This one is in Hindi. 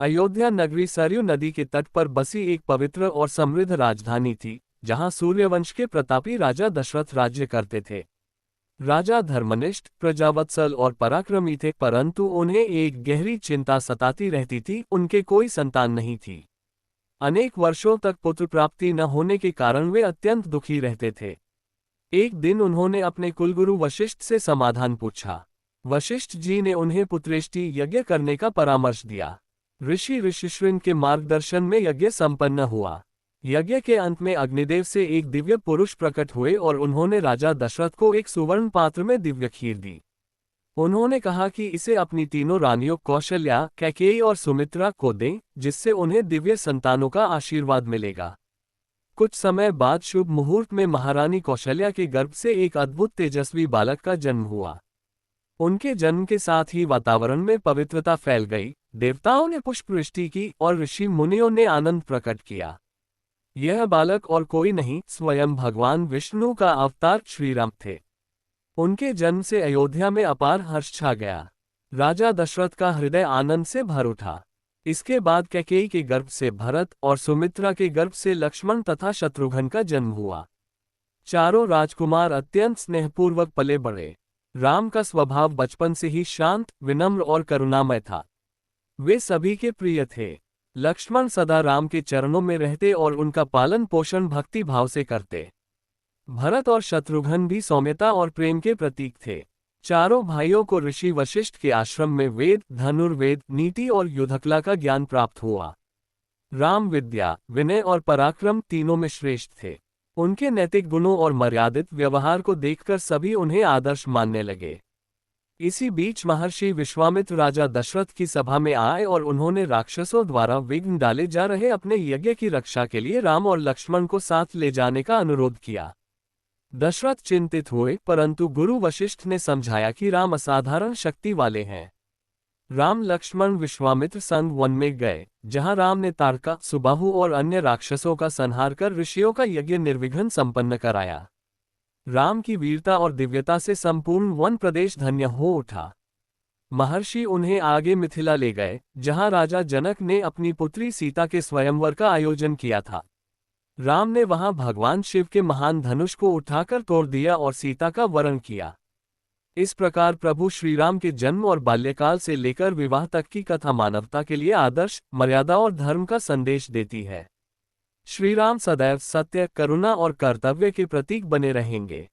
अयोध्या नगरी सरयू नदी के तट पर बसी एक पवित्र और समृद्ध राजधानी थी, जहां सूर्यवंश के प्रतापी राजा दशरथ राज्य करते थे। राजा धर्मनिष्ठ, प्रजावत्सल और पराक्रमी थे, परंतु उन्हें एक गहरी चिंता सताती रहती थी, उनके कोई संतान नहीं थी। अनेक वर्षों तक पुत्र प्राप्ति न होने के कारण वे अत्यंत दुखी रहते थे। एक दिन उन्होंने अपने कुलगुरु वशिष्ठ से समाधान पूछा। वशिष्ठ जी ने उन्हें पुत्रेष्टि यज्ञ करने का परामर्श दिया। ऋषि ऋषिश्विन के मार्गदर्शन में यज्ञ संपन्न हुआ। यज्ञ के अंत में अग्निदेव से एक दिव्य पुरुष प्रकट हुए और उन्होंने राजा दशरथ को एक सुवर्ण पात्र में दिव्य खीर दी। उन्होंने कहा कि इसे अपनी तीनों रानियों कौशल्या, कैकेयी और सुमित्रा को दें, जिससे उन्हें दिव्य संतानों का आशीर्वाद मिलेगा। कुछ समय बाद शुभ मुहूर्त में महारानी कौशल्या के गर्भ से एक अद्भुत तेजस्वी बालक का जन्म हुआ। उनके जन्म के साथ ही वातावरण में पवित्रता फैल गई, देवताओं ने पुष्पवृष्टि की और ऋषि मुनियों ने आनंद प्रकट किया। यह बालक और कोई नहीं, स्वयं भगवान विष्णु का अवतार श्रीराम थे। उनके जन्म से अयोध्या में अपार हर्ष छा गया। राजा दशरथ का हृदय आनंद से भर उठा। इसके बाद कैकेयी के गर्भ से भरत और सुमित्रा के गर्भ से लक्ष्मण तथा शत्रुघ्न का जन्म हुआ। चारों राजकुमार अत्यंत स्नेहपूर्वक पले बढ़े। राम का स्वभाव बचपन से ही शांत, विनम्र और करुणामय था। वे सभी के प्रिय थे। लक्ष्मण सदा राम के चरणों में रहते और उनका पालन पोषण भक्ति भाव से करते। भरत और शत्रुघ्न भी सौम्यता और प्रेम के प्रतीक थे। चारों भाइयों को ऋषि वशिष्ठ के आश्रम में वेद, धनुर्वेद, नीति और युद्धकला का ज्ञान प्राप्त हुआ। राम विद्या, विनय और पराक्रम तीनों में श्रेष्ठ थे। उनके नैतिक गुणों और मर्यादित व्यवहार को देखकर सभी उन्हें आदर्श मानने लगे। इसी बीच महर्षि विश्वामित्र राजा दशरथ की सभा में आए और उन्होंने राक्षसों द्वारा विघ्न डाले जा रहे अपने यज्ञ की रक्षा के लिए राम और लक्ष्मण को साथ ले जाने का अनुरोध किया। दशरथ चिंतित हुए, परंतु गुरु वशिष्ठ ने समझाया कि राम असाधारण शक्ति वाले हैं। राम लक्ष्मण विश्वामित्र संग वन में गए, जहां राम ने तारका, सुबाहु और अन्य राक्षसों का संहार कर ऋषियों का यज्ञ निर्विघ्न संपन्न कराया। राम की वीरता और दिव्यता से संपूर्ण वन प्रदेश धन्य हो उठा। महर्षि उन्हें आगे मिथिला ले गए, जहां राजा जनक ने अपनी पुत्री सीता के स्वयंवर का आयोजन किया था। राम ने वहां भगवान शिव के महान धनुष को उठाकर तोड़ दिया और सीता का वरण किया। इस प्रकार प्रभु श्रीराम के जन्म और बाल्यकाल से लेकर विवाह तक की कथा मानवता के लिए आदर्श, मर्यादा और धर्म का संदेश देती है। श्रीराम सदैव सत्य, करुणा और कर्तव्य के प्रतीक बने रहेंगे।